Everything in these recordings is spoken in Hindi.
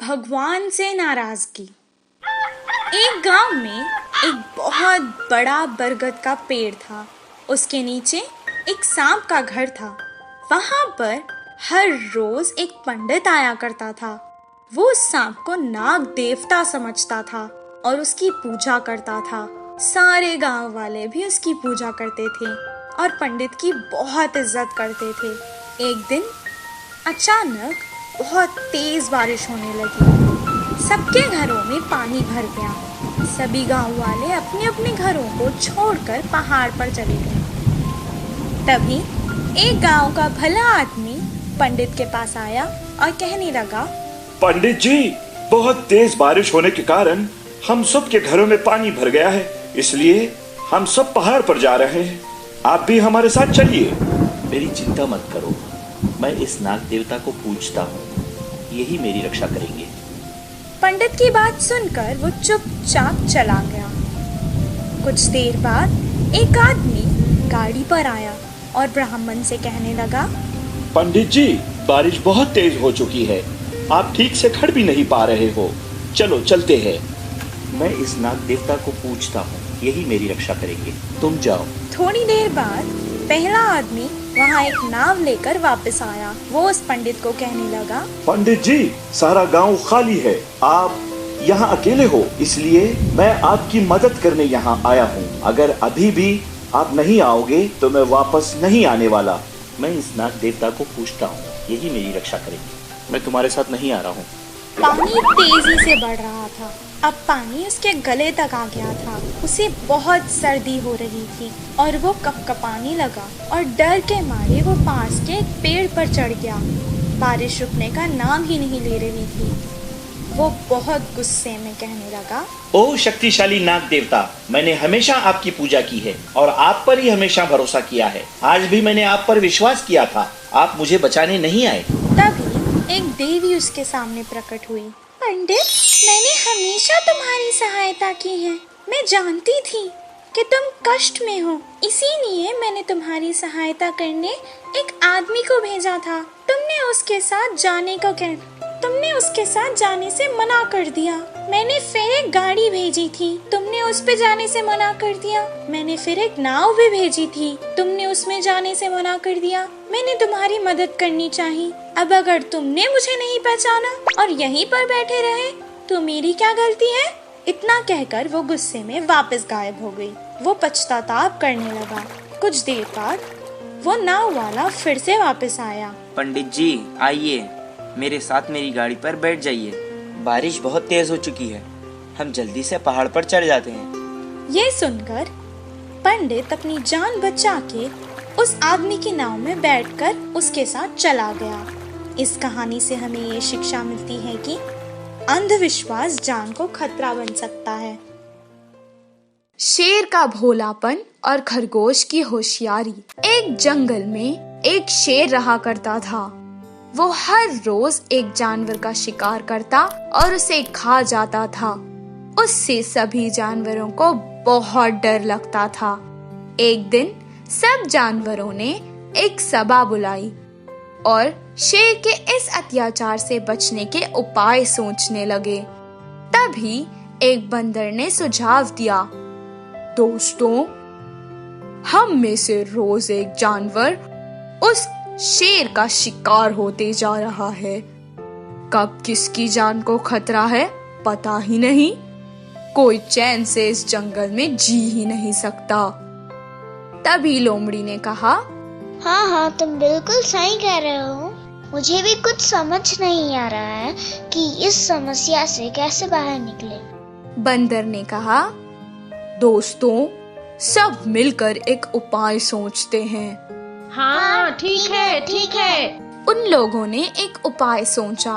भगवान से नाराजगी। एक गांव में एक बहुत बड़ा बरगद का पेड़ था। उसके नीचे एक सांप का घर था। वहां पर हर रोज एक पंडित आया करता था। वो उस सांप को नाग देवता समझता था और उसकी पूजा करता था। सारे गांव वाले भी उसकी पूजा करते थे और पंडित की बहुत इज्जत करते थे। एक दिन अचानक बहुत तेज बारिश होने लगी। सबके घरों में पानी भर गया। सभी गांव वाले अपने अपने घरों को छोड़कर पहाड़ पर चले गए। तभी एक गांव का भला आदमी पंडित के पास आया और कहने लगा, पंडित जी, बहुत तेज बारिश होने के कारण हम सब के घरों में पानी भर गया है, इसलिए हम सब पहाड़ पर जा रहे हैं। आप भी हमारे साथ चलिए। मेरी चिंता मत करो, मैं इस नाग देवता को पूजता हूँ, यही मेरी रक्षा करेंगे। पंडित की बात सुनकर वो चुपचाप चला गया। कुछ देर बाद एक आदमी गाड़ी पर आया और ब्राह्मण से कहने लगा, पंडित जी, बारिश बहुत तेज हो चुकी है, आप ठीक से खड़ भी नहीं पा रहे हो, चलो चलते हैं। मैं इस नाग देवता को पूजता हूँ, यही मेरी रक्षा करेंगे, तुम जाओ। थोड़ी देर बाद पहला आदमी वहाँ एक नाव लेकर वापस आया। वो उस पंडित को कहने लगा, पंडित जी, सारा गांव खाली है, आप यहाँ अकेले हो, इसलिए मैं आपकी मदद करने यहाँ आया हूँ। अगर अभी भी आप नहीं आओगे तो मैं वापस नहीं आने वाला। मैं इस नाग देवता को पूजता हूँ, यही मेरी रक्षा करेंगे, मैं तुम्हारे साथ नहीं आ रहा हूँ। पानी तेजी से बढ़ रहा था। अब पानी उसके गले तक आ गया था। उसे बहुत सर्दी हो रही थी और वो कपकपाने लगा और डर के मारे वो पास के एक पेड़ पर चढ़ गया। बारिश रुकने का नाम ही नहीं ले रही थी। वो बहुत गुस्से में कहने लगा, ओ शक्तिशाली नाग देवता, मैंने हमेशा आपकी पूजा की है और आप पर ही हमेशा भरोसा किया है। आज भी मैंने आप पर विश्वास किया था, आप मुझे बचाने नहीं आए। तभी एक देवी उसके सामने प्रकट हुई। पंडित, मैंने हमेशा तुम्हारी सहायता की है। मैं जानती थी कि तुम कष्ट में हो, इसीलिए मैंने तुम्हारी सहायता करने एक आदमी को भेजा था। तुमने उसके साथ जाने से मना कर दिया। मैंने फिर एक गाड़ी भेजी थी, तुमने उस पे जाने से मना कर दिया। मैंने फिर एक नाव भी भेजी थी, तुमने उसमें जाने से मना कर दिया। मैंने तुम्हारी मदद करनी चाहिए। अब अगर तुमने मुझे नहीं पहचाना और यहीं पर बैठे रहे तो मेरी क्या गलती है? इतना कहकर वो गुस्से में वापस गायब हो गई। वो पछताताप करने लगा। कुछ देर बाद वो नाव वाला फिर से वापस आया। पंडित जी, आइए, मेरे साथ मेरी गाड़ी पर बैठ जाइए। बारिश बहुत तेज हो चुकी है, हम जल्दी से पहाड़ पर चढ़ जाते हैं। ये सुनकर पंडित अपनी जान बचा के उस आदमी की नाव में बैठकर उसके साथ चला गया। इस कहानी से हमें ये शिक्षा मिलती है कि अंधविश्वास जान को खतरा बन सकता है। शेर का भोलापन और खरगोश की होशियारी। एक जंगल में एक शेर रहा करता था। वो हर रोज एक जानवर का शिकार करता और उसे खा जाता था। उससे सभी जानवरों को बहुत डर लगता था। एक दिन सब जानवरों ने एक सभा बुलाई और शेर के इस अत्याचार से बचने के उपाय सोचने लगे। तभी एक बंदर ने सुझाव दिया, दोस्तों, हम में से रोज एक जानवर उस शेर का शिकार होते जा रहा है। कब किसकी जान को खतरा है पता ही नहीं। कोई चैन से इस जंगल में जी ही नहीं सकता। तभी लोमड़ी ने कहा, हाँ, तुम बिल्कुल सही कह रहे हो। मुझे भी कुछ समझ नहीं आ रहा है कि इस समस्या से कैसे बाहर निकले। बंदर ने कहा, दोस्तों, सब मिलकर एक उपाय सोचते हैं। हाँ, ठीक है। उन लोगों ने एक उपाय सोचा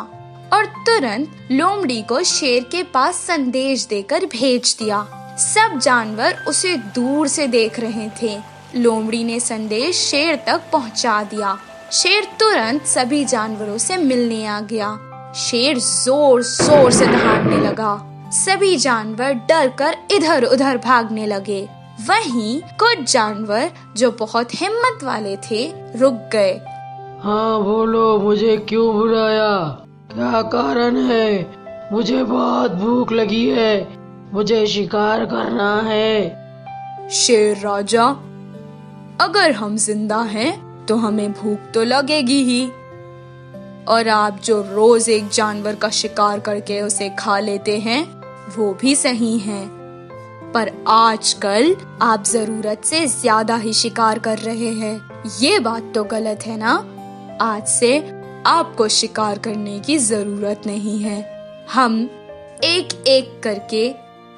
और तुरंत लोमड़ी को शेर के पास संदेश देकर भेज दिया। सब जानवर उसे दूर से देख रहे थे। लोमड़ी ने संदेश शेर तक पहुंचा दिया। शेर तुरंत सभी जानवरों से मिलने आ गया। शेर जोर जोर से दहाड़ने लगा। सभी जानवर डरकर इधर उधर भागने लगे। वहीं कुछ जानवर जो बहुत हिम्मत वाले थे रुक गए। हाँ बोलो, मुझे क्यों बुलाया? क्या कारण है? मुझे बहुत भूख लगी है, मुझे शिकार करना है। शेर राजा, अगर हम जिंदा हैं तो हमें भूख तो लगेगी ही, और आप जो रोज एक जानवर का शिकार करके उसे खा लेते हैं वो भी सही है, पर आजकल आप जरूरत से ज्यादा ही शिकार कर रहे हैं। ये बात तो गलत है ना? आज से आपको शिकार करने की जरूरत नहीं है। हम एक एक करके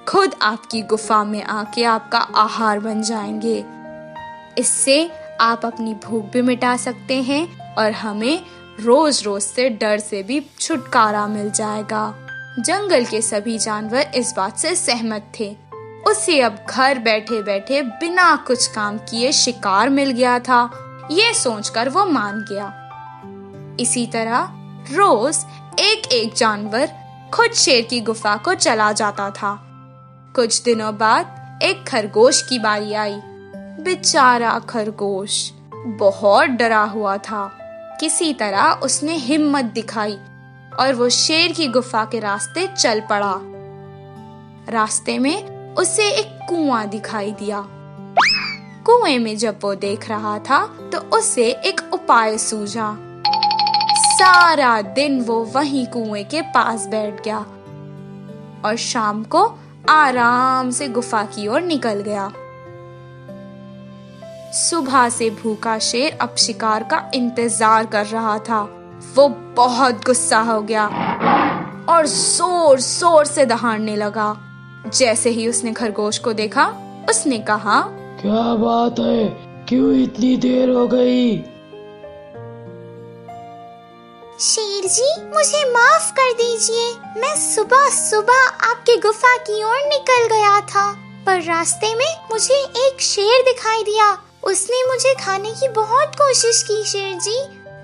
खुद आपकी गुफा में आके आपका आहार बन जाएंगे। इससे आप अपनी भूख भी मिटा सकते हैं और हमें रोज रोज से डर से भी छुटकारा मिल जाएगा। जंगल के सभी जानवर इस बात से सहमत थे। उसे अब घर बैठे बैठे बिना कुछ काम किए शिकार मिल गया था। ये सोचकर वो मान गया। इसी तरह रोज एक एक जानवर खुद शेर की गुफा को चला जाता था। कुछ दिनों बाद एक खरगोश की बारी आई। बेचारा खरगोश बहुत डरा हुआ था। किसी तरह उसने हिम्मत दिखाई और वो शेर की गुफा के रास्ते चल पड़ा। रास्ते में उसे एक कुआं दिखाई दिया। कुएं में जब वो देख रहा था तो उसे एक उपाय सूझा। सारा दिन वो वहीं कुएं के पास बैठ गया और शाम को आराम से गुफा की ओर निकल गया। सुबह से भूखा शेर अब शिकार का इंतजार कर रहा था। वो बहुत गुस्सा हो गया और जोर जोर से दहाड़ने लगा। जैसे ही उसने खरगोश को देखा, उसने कहा, क्या बात है, क्यों इतनी देर हो गई? शेर जी, मुझे माफ कर दीजिए। मैं सुबह सुबह आपकी गुफा की ओर निकल गया था, पर रास्ते में मुझे एक शेर दिखाई दिया। उसने मुझे खाने की बहुत कोशिश की शेर जी।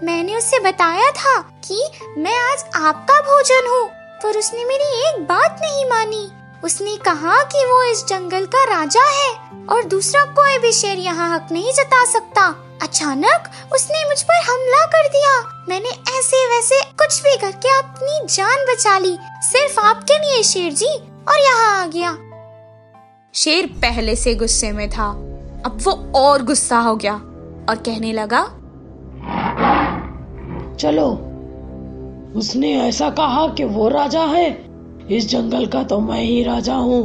मैंने उसे बताया था कि मैं आज आपका भोजन हूँ, पर उसने मेरी एक बात नहीं मानी। उसने कहा कि वो इस जंगल का राजा है और दूसरा कोई भी शेर यहाँ हक नहीं जता सकता। अचानक उसने मुझ पर हमला कर दिया। मैंने ऐसे वैसे कुछ भी करके अपनी जान बचा ली, सिर्फ आपके लिए शेर जी, और यहाँ आ गया। शेर पहले से गुस्से में था। अब वो और गुस्सा हो गया और कहने लगा, चलो, उसने ऐसा कहा कि वो राजा है, इस जंगल का तो मैं ही राजा हूँ।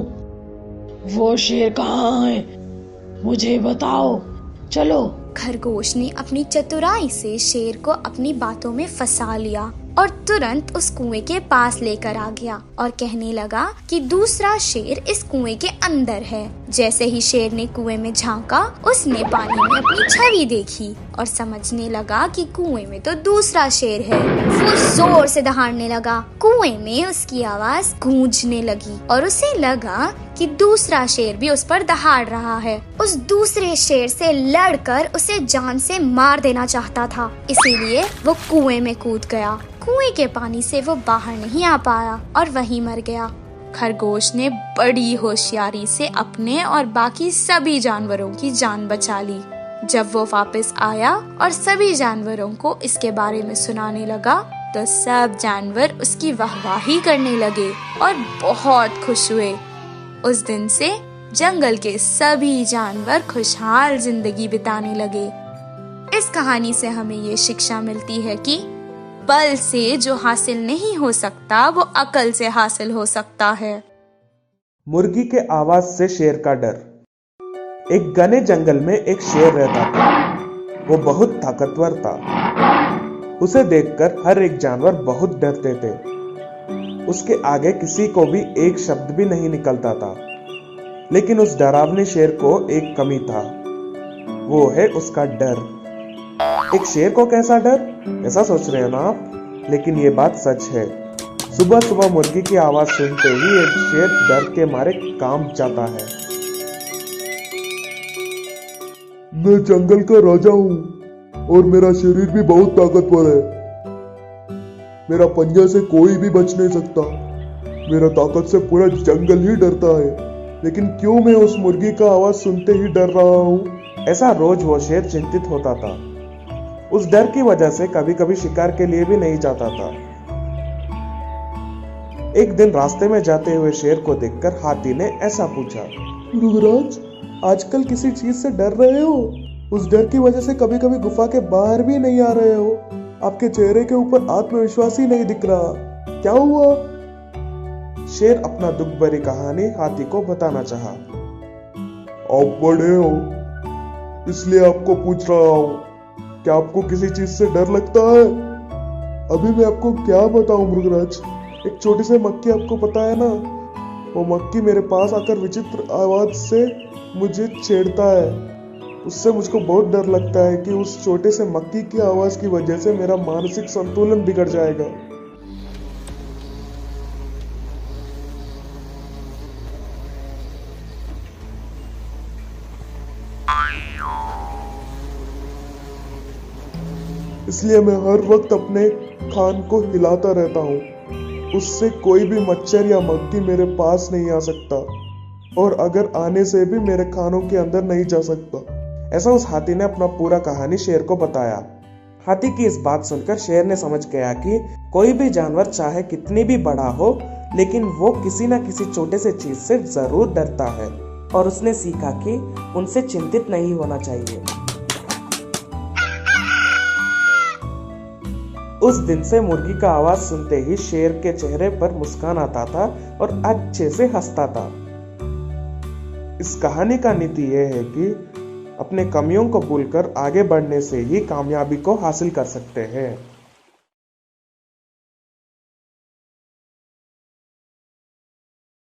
वो शेर कहाँ है, मुझे बताओ, चलो। खरगोश ने अपनी चतुराई से शेर को अपनी बातों में फंसा लिया और तुरंत उस कुएं के पास लेकर आ गया और कहने लगा कि दूसरा शेर इस कुएं के अंदर है। जैसे ही शेर ने कुएं में झांका, उसने पानी में अपनी छवि देखी और समझने लगा कि कुएं में तो दूसरा शेर है। वो जोर से दहाड़ने लगा। कुएं में उसकी आवाज गूंजने लगी और उसे लगा कि दूसरा शेर भी उस पर दहाड़ रहा है। उस दूसरे शेर से लड़कर उसे जान से मार देना चाहता था, इसीलिए वो कुएं में कूद गया। कुएं के पानी से वो बाहर नहीं आ पाया और वहीं मर गया। खरगोश ने बड़ी होशियारी से अपने और बाकी सभी जानवरों की जान बचा ली। जब वो वापस आया और सभी जानवरों को इसके बारे में सुनाने लगा, तो सब जानवर उसकी वाहवाही करने लगे और बहुत खुश हुए। उस दिन से जंगल के सभी जानवर खुशहाल जिंदगी बिताने लगे। इस कहानी से हमें ये शिक्षा मिलती है कि बल से जो हासिल नहीं हो सकता, वो अकल से हासिल हो सकता है। मुर्गी के आवाज से शेर का डर। एक घने जंगल में एक शेर रहता था। वो बहुत ताकतवर था। उसे देखकर हर एक जानवर बहुत डरते थे। उसके आगे किसी को भी एक शब्द भी नहीं निकलता था। लेकिन उस डरावने शेर को एक कमी था, वो है उसका डर। एक शेर को कैसा डर, ऐसा सोच रहे हो ना आप? लेकिन ये बात सच है। सुबह सुबह मुर्गी की आवाज सुनते ही एक शेर डर के मारे कांप जाता है। मैं जंगल का राजा हूँ और मेरा शरीर भी बहुत ताकतवर है। मेरा पंजा से कोई भी बच नहीं सकता। मेरा ताकत से पूरा जंगल ही डरता है। लेकिन क्यों मैं उस मुर्गी का आवाज सुनते ही डर रहा हूँ? ऐसा रोज वो शेर चिंतित होता था। उस डर की वजह से कभी कभी शिकार के लिए भी नहीं जाता था। एक दिन रास्ते में जाते हुए शेर को देखकर हाथी ने ऐसा पूछा, मृगराज, आजकल किसी चीज से डर रहे हो? उस डर की वजह से कभी कभी गुफा के बाहर भी नहीं आ रहे हो। आपके चेहरे के ऊपर आत्मविश्वास ही नहीं दिख रहा, क्या हुआ? शेर अपना दुख भरी कहानी हाथी को बताना चाहा। आप बड़े हो इसलिए आपको पूछ रहा हूँ, क्या आपको किसी चीज से डर लगता है? अभी मैं आपको क्या बताऊं मृगराज, एक छोटी सी मक्खी, आपको पता है ना, वो मक्खी मेरे पास आकर विचित्र आवाज से मुझे छेड़ता है। उससे मुझको बहुत डर लगता है कि उस छोटे से मक्खी की आवाज की वजह से मेरा मानसिक संतुलन बिगड़ जाएगा। इसलिए मैं हर वक्त अपने खान को हिलाता रहता हूँ, उससे कोई भी मच्छर या मक्खी मेरे पास नहीं आ सकता, और अगर आने से भी मेरे खानों के अंदर नहीं जा सकता। ऐसा उस हाथी ने अपना पूरा कहानी शेर को बताया। हाथी की इस बात सुनकर शेर ने समझ गया कि कोई भी जानवर चाहे कितनी भी बड़ा हो, लेकिन वो किसी न किसी छोटे से चीज से जरूर डरता है, और उसने सीखा कि उनसे चिंतित नहीं होना चाहिए। उस दिन से मुर्गी का आवाज सुनते ही शेर के चेहरे पर मुस्कान आता था और अच्छे से हंसता था। इस कहानी का नीति यह है कि अपने कमियों को भूलकर आगे बढ़ने से ही कामयाबी को हासिल कर सकते हैं।